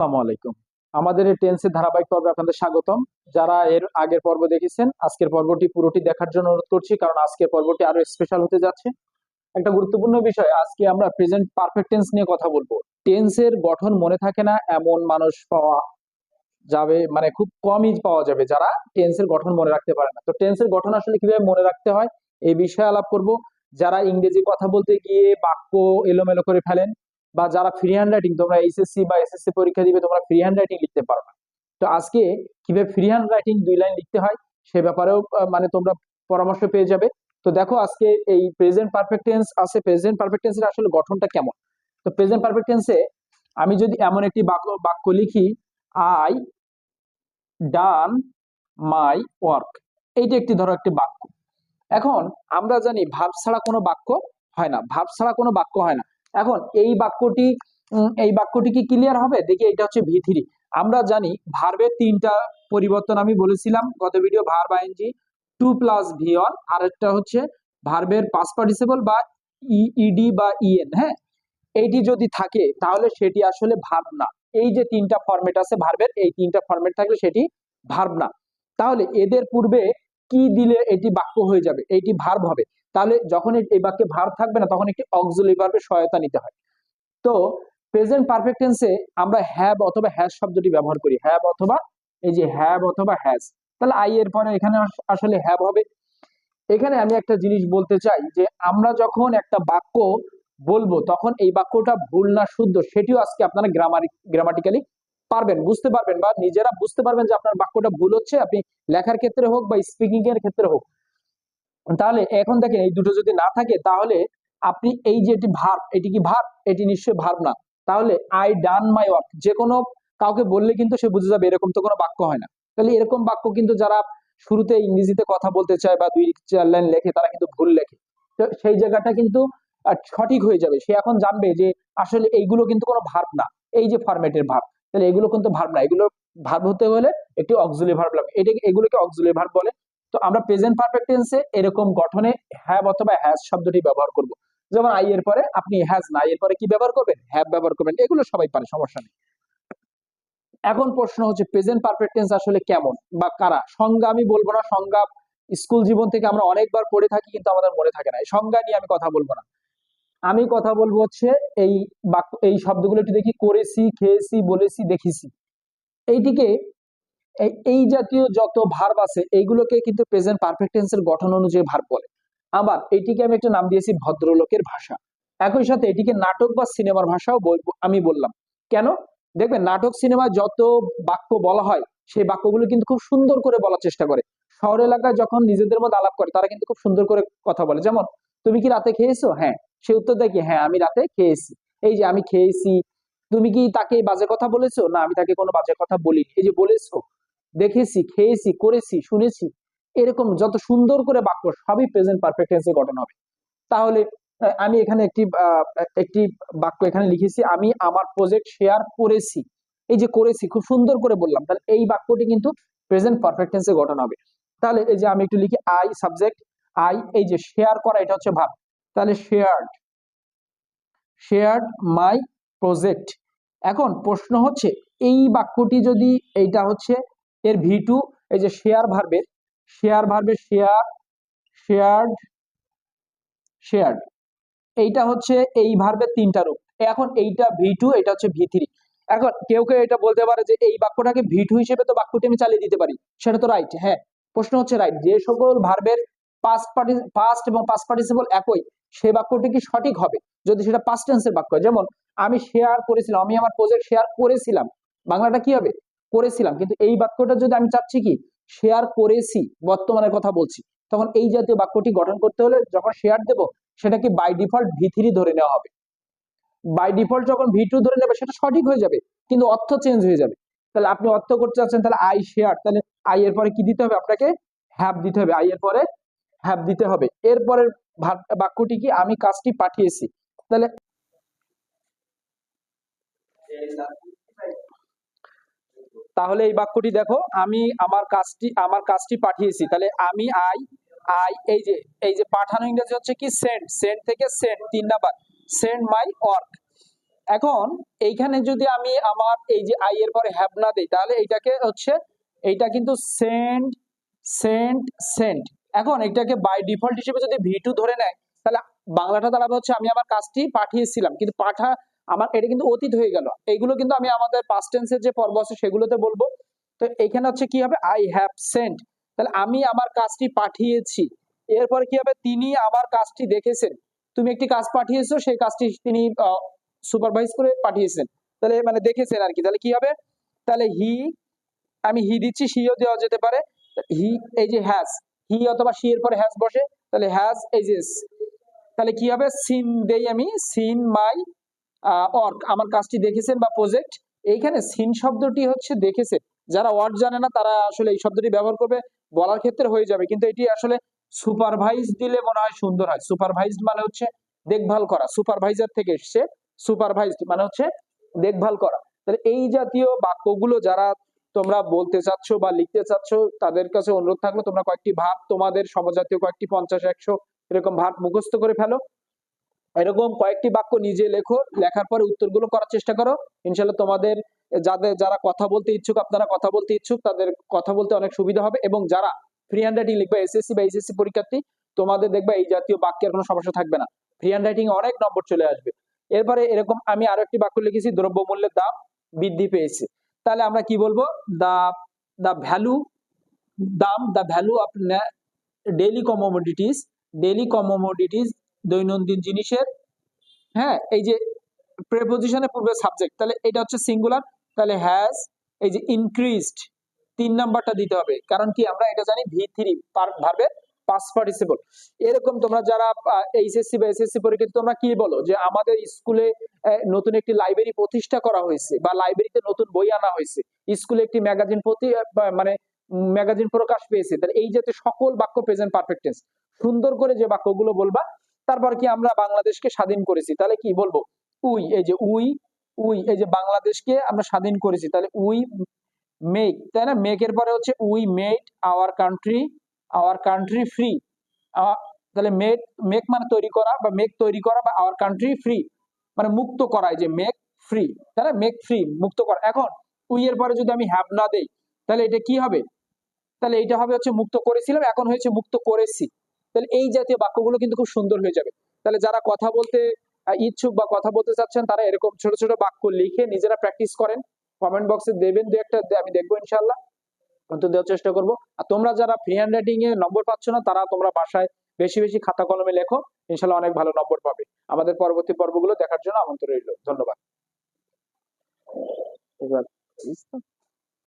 আসসালামু আলাইকুম। আমাদের এই টেন্সের ধারাবাহিক পর্বে আপনাদের স্বাগতম। যারা এর আগের পর্ব দেখেছেন, আজকের পর্বটি পুরোটি দেখার জন্য অনুরোধ করছি, কারণ আজকের পর্বটি আরো স্পেশাল হতে যাচ্ছে। একটা গুরুত্বপূর্ণ বিষয়, আজকে আমরা প্রেজেন্ট পারফেক্ট টেন্স নিয়ে কথা বলবো। টেন্সের গঠন মনে থাকে না এমন মানুষ পাওয়া যাবে, মানে খুব কমই পাওয়া যাবে যারা টেন্সের গঠন মনে রাখতে পারে না। তো টেন্সের গঠন আসলে কিভাবে মনে রাখতে হয় এই বিষয়ে আলাপ করব। যারা ইংরেজি কথা বলতে গিয়ে বাক্য এলোমেলো করে ফেলেন, বা যারা ফ্রি হ্যান্ড রাইটিং, তোমরা এইচএসসি বা এসএসসি পরীক্ষা দিবে, তোমরা ফ্রি হ্যান্ড রাইটিং লিখতে পারো না। তো আজকে কিভাবে ফ্রি হ্যান্ড রাইটিং 2 লাইন লিখতে হয় সে ব্যাপারেও মানে তোমরা পরামর্শ পেয়ে যাবে। তো দেখো, আজকে এই প্রেজেন্ট পারফেক্ট টেন্স আছে, প্রেজেন্ট পারফেক্ট টেন্সের আসলে গঠনটা কেমন। তো প্রেজেন্ট পারফেক্ট টেন্সে আমি যদি এমন একটি বাক্য বাক্য লিখি, আই ডান মাই ওয়ার্ক, এইটা একটি ধরো একটি বাক্য। এখন আমরা জানি ভার্ব ছাড়া কোনো বাক্য হয় না, ভার্ব ছাড়া কোনো বাক্য হয় না। এখন এই বাক্যটি কি ক্লিয়ার হবে? দেখি, এটা হচ্ছে ভি3। আমরা জানি ভার্বের 3টা পরিবর্তন আমি বলেছিলাম গত ভিডিও, ভার্ব আইএনজি 2+V1, আর একটা হচ্ছে ভার্বের পাস্ট পার্টিসিপল বা ইডি বা ইএন। হ্যাঁ, এইটি যদি থাকে তাহলে সেটি আসলে ভার্ব না। এই যে 3টা ফরম্যাট আছে ভার্বের, এই 3টা ফরম্যাট থাকলে সেটি ভার্ব না। তাহলে এদের পূর্বে কি দিলে এটি বাক্য হয়ে যাবে, এইটি ভার্ব হবে। তাহলে যখন এই বাক্যে ভার্ব থাকবে না, তখন একটি অক্সিলারি ভার্বের সহায়তা নিতে হয়। তো প্রেজেন্ট পারফেক্ট টেন্সে আমরা হ্যাভ অথবা হ্যাজ শব্দটি ব্যবহার করি, হ্যাভ অথবা, এই যে হ্যাভ অথবা হ্যাজ। তাহলে আই এর পরে এখানে আসলে হ্যাভ হবে। এখানে আমি একটা জিনিস বলতে চাই যে আমরা যখন একটা বাক্য বলবো তখন এই বাক্যটা ভুল না শুদ্ধ সেটিও আজকে আপনারা গ্রামাটিক্যালি পারবেন, বুঝতে পারবেন, বা নিজেরা বুঝতে পারবেন যে আপনার বাক্যটা ভুল হচ্ছে, আপনি লেখার ক্ষেত্রে হোক বা স্পিকিং এর ক্ষেত্রে হোক। তাহলে এখন দেখেন, এই দুটো যদি না থাকে তাহলে আপনি এই যে এটি ভার্ব, এটি কি ভার্ব? এটি নিশ্চয়ই ভার্ব না। তাহলে আই ডান মাই ওয়ার্ক যে কোনো কাউকে বললে কিন্তু সে বুঝে যাবে, এরকম তো কোনো বাক্য হয় না। তাহলে এরকম বাক্য কিন্তু যারা শুরুতে ইংরেজিতে কথা বলতে চায় বা 2-4 লাইন লেখে, তারা কিন্তু ভুল লেখে। তো সেই জায়গাটা কিন্তু সঠিক হয়ে যাবে, সে এখন জানবে যে আসলে এইগুলো কিন্তু কোনো ভার্ব না, এই যে ফরম্যাটের ভার্ব। তাহলে এগুলো কিন্তু ভার্ব না, এগুলো ভার্ব হতে হলে একটি অক্সিলারি ভার্ব লাগবে, এগুলোকে অক্সিলারি ভার্ব বলে। তো আমরা প্রেজেন্ট পারফেক্ট টেন্সে এরকম গঠনে হ্যাভ অথবা হ্যাজ শব্দটি ব্যবহার করব। যেমন আই এর পরে আপনি হ্যাজ না, আই এর পরে কি ব্যবহার করবেন? হ্যাভ ব্যবহার করবেন। এগুলো সবাই পারে, সমস্যা নেই। এখন প্রশ্ন হচ্ছে প্রেজেন্ট পারফেক্ট টেন্স আসলে কেমন বা কারা। সংজ্ঞা আমি বলবো না, সংজ্ঞা স্কুল জীবন থেকে আমরা অনেকবার পড়ে থাকি কিন্তু আমাদের মনে থাকে না, এই সংজ্ঞা নিয়ে আমি কথা বলবো না। আমি কথা বলবো হচ্ছে এই বাক্য, এই শব্দগুলো একটু দেখি, করেছি, খেয়েছি, বলেছি, দেখেছি। এইটিকে এই জাতীয় যত ভার্ব আছে এইগুলোকে কিন্তু প্রেজেন্ট পারফেক্ট টেন্সের গঠন অনুযায়ী ভার্ব বলে। আবার এটিকে আমি একটা নাম দিয়েছি ভদ্রলোকের ভাষা। একই সাথে এটিকে নাটক বা সিনেমার ভাষাও আমি বললাম। কেন? দেখবেন, নাটক সিনেমায় যত বাক্য বলা হয় সেই বাক্যগুলো কিন্তু খুব সুন্দর করে বলার চেষ্টা করে। শহর এলাকায় যখন নিজেদের মধ্যে আলাপ করে তারা কিন্তু খুব সুন্দর করে কথা বলে। যেমন, তুমি কি রাতে খেয়েছো? হ্যাঁ। সে উত্তর দেয় কি? হ্যাঁ, আমি রাতে খেয়েছি। এই যে আমি খেয়েছি। তুমি কি তাকে বাজে কথা বলেছো? না, আমি তাকে কোনো বাজে কথা বলিনি। এই যে বলেছো, দেখেছি, খেয়েছি, করেছি, শুনেছি, এরকম যত সুন্দর করে বাক্য সবই প্রেজেন্ট পারফেক্ট টেন্সে গঠন হবে। তাহলে আমি এখানে একটি বাক্য এখানে লিখেছি, আমি আমার প্রজেক্ট শেয়ার করেছি। এই যে করেছি খুব সুন্দর করে বললাম, তাহলে এই বাক্যটি কিন্তু প্রেজেন্ট পারফেক্ট টেন্সে গঠন হবে। তাহলে এই যে আমি একটু লিখি, আই সাবজেক্ট, আই, এই যে শেয়ার করা, এটা হচ্ছে ভার্ব। তাহলে শেয়ার্ড মাই প্রজেক্ট। এখন প্রশ্ন হচ্ছে, এই বাক্যটি যদি, এইটা হচ্ছে এর ভি2, এই যে শেয়ার ভার্বের শেয়ার্ড শেয়ার্ড, এইটা হচ্ছে এই ভার্বের 3টা রূপ। এখন এইটা ভি2, এটা হচ্ছে ভি3। এখন কেউ কেউ এটা বলতে পারে যে এই বাক্যটাকে ভি2 হিসেবে তো বাক্যটি আমি চালিয়ে দিতে পারি, সেটা তো রাইট। হ্যাঁ, প্রশ্ন হচ্ছে রাইট, যে সকল ভার্বের পাস্ট এবং পাস্ট পার্টিসিপল একই, সেই বাক্যটি কি সঠিক হবে যদি সেটা পাস্ট টেন্সের বাক্য হয়। যেমন, আমি শেয়ার করেছিলাম, আমি আমার প্রজেক্ট শেয়ার করেছিলাম, বাংলাটা কি হবে? করেছিলাম। কিন্তু এই বাক্যটা যদি আমি চাচ্ছি কি শেয়ার করেছি, বর্তমানের কথা বলছি, তখন এই জাতীয় বাক্যটি গঠন করতে হলে যখন শেয়ার দেব, সেটাকে বাই ডিফল্ট ভি3 ধরে নেওয়া হবে। বাই ডিফল্ট যখন ভি2 ধরে নেবে সেটা সঠিক হয়ে যাবে, কিন্তু অর্থ চেঞ্জ হয়ে যাবে। তাহলে আপনি অর্থ করতে চাচ্ছেন, তাহলে আই শেয়ার, তাহলে আই এর পরে কি দিতে হবে? আপনাকে হ্যাভ দিতে হবে, আই এর পরে হ্যাভ দিতে হবে। এরপরের বাক্যটি কি? আমি কাজটি পাঠিয়েছি। তাহলে এই বাক্যটি দেখো, আমি আমার কাজটি পাঠিয়েছি। তাহলে আমি আই এই যে পাঠানো ইংরেজি হচ্ছে কি? সেন্ড, সেন্ড থেকে send 3 number, send my work. এখন এইখানে যদি আমি আমার এই যে আই এর পরে হ্যাভ না দেই, তাহলে এইটাকে হচ্ছে এইটা কিন্তু সেন্ড সেন্ট সেন্ট। এখন এটাকে বাই ডিফল্ট হিসেবে যদি ভি2 ধরে নেয়, তাহলে বাংলাটা দাঁড়াবে হচ্ছে আমি আমার কাজটি পাঠিয়েছিলাম, কিন্তু আমার এটা কিন্তু অতীত হয়ে গেল। এইগুলো কিন্তু আমি আমাদের পাস্ট টেন্সের যে পর্ব আছে সেগুলোতে বলবো। তো এইখানে হচ্ছে কি হবে, আই হ্যাভ সেন্ট, তাহলে আমি আমার কাজটি পাঠিয়েছি। এরপরে কি হবে, তিনি আমার কাজটি দেখেছেন। তুমি একটি কাজ পাঠিয়েছো, সেই কাজটি তিনি সুপারভাইজ করে পাঠিয়েছেন, তাহলে মানে দেখেছেন আর কি। তাহলে কি হবে, তাহলে আমি হি দিচ্ছি, সিও দেওয়া যেতে পারে। হি, এই যে হ্যাজ, হি অথবা সি এর পরে হ্যাজ বসে, তাহলে হ্যাজ এজেস। তাহলে কি হবে, সিন দেই আমি, সিন মাই ওয়ার্ক, আমার কাজটি দেখেছেন বা প্রজেক্ট। এইখানে সিন শব্দটি হচ্ছে দেখেছেন। যারা ওয়ার্ড জানে না তারা আসলে এই শব্দটি ব্যবহার করবে, বলার ক্ষেত্রে হয়ে যাবে, কিন্তু এটি আসলে সুপারভাইজ দিলে মনে হয় সুন্দর হয়। সুপারভাইজড মানে হচ্ছে দেখভাল করা, সুপারভাইজার থেকে এসছে, সুপারভাইজড মানে হচ্ছে দেখভাল করা। তাহলে এই জাতীয় বাক্যগুলো যারা তোমরা বলতে চাচ্ছ বা লিখতে চাচ্ছ, তাদের কাছে অনুরোধ থাকলো তোমরা কয়েকটি ভাব, তোমাদের সমজাতীয় কয়েকটি 50-100 এরকম ভাব মুখস্থ করে ফেলো। এরকম কয়েকটি বাক্য নিজে লেখো, লেখার পরে উত্তরগুলো করার চেষ্টা করো। ইনশাল্লাহ তোমাদের যারা কথা বলতে ইচ্ছুক, আপনারা কথা বলতে ইচ্ছুক, তাদের কথা বলতে অনেক সুবিধা হবে। এবং যারা ফ্রি হ্যান্ড রাইটিং লিখবে, এসএসসি বা এইচএসসি পরীক্ষার্থী, তোমাদের দেখবে এই জাতীয় বাক্যের কোনো সমস্যা থাকবে না, ফ্রি হ্যান্ড রাইটিং অনেক নম্বর চলে আসবে। এরপরে এরকম আমি আরো একটি বাক্য লিখেছি, দ্রব্যমূল্যের দাম বৃদ্ধি পেয়েছে। তাহলে আমরা কি বলবো, the the value, the value of daily commodities, daily commodities, দৈনন্দিন জিনিসের, হ্যাঁ, এই যে প্রেপোজিশনের পূর্বে সাবজেক্ট, তাহলে এটা হচ্ছে সিঙ্গুলার, তাহলে হ্যাজ এই যে ইনক্রিজড, 3 নাম্বারটা দিতে হবে। কারণ কি, আমরা এটা জানি ভি3 ভার্বের পাস্ট পার্টিসিপল। এরকম তোমরা যারা এইচএসসি বা এসএসসি পরীক্ষার্থী, তোমরা কি বলো যে আমাদের স্কুলে নতুন একটি লাইব্রেরি প্রতিষ্ঠা করা হয়েছে, বা লাইব্রেরিতে নতুন বই আনা হয়েছে, স্কুলে একটি ম্যাগাজিন মানে ম্যাগাজিন প্রকাশ পেয়েছে। তাহলে এই জাতীয় সকল বাক্য প্রেজেন্ট পারফেক্ট টেন্স, সুন্দর করে যে বাক্যগুলো বলবা। তারপর কি, আমরা বাংলাদেশকে স্বাধীন করেছি, তাহলে কি বলবো, উই, এই যে উই এই যে বাংলাদেশকে আমরা স্বাধীন করেছি, তাহলে উই মেক, তাই না, মেকের পরে হচ্ছে we made our country free. তাহলে মেক মানে তৈরি করা, বা মেক তৈরি করা, বা আওয়ার কান্ট্রি ফ্রি মানে মুক্ত করা, যে মেক ফ্রি, তাই না, মেক ফ্রি মুক্ত করা। এখন উই এর পরে যদি আমি হ্যাভ না দেই, তাহলে এটা কি হবে, তাহলে এটা হবে হচ্ছে মুক্ত করেছিলাম, এখন হয়েছে মুক্ত করেছি। তাহলে এই জাতীয় বাক্যগুলো কিন্তু খুব সুন্দর হয়ে যাবে। তাহলে যারা কথা বলতে ইচ্ছুক বা কথা বলতে চাচ্ছেন, তারা এরকম ছোট ছোট বাক্য লিখে নিজেরা প্র্যাকটিস করেন, কমেন্ট বক্সে দেবেন, দু একটা আমি দেখবো ইনশাল্লাহ, অন্তত দেওয়ার চেষ্টা করবো। আর তোমরা যারা ফ্রি হ্যান্ড রাইটিং এ নম্বর পাচ্ছ না, তারা তোমরা বাসায় বেশি বেশি খাতা কলমে লেখো, ইনশাল্লাহ অনেক ভালো নম্বর পাবে। আমাদের পরবর্তী পর্বগুলো দেখার জন্য আমন্ত্রণ রইল, ধন্যবাদ।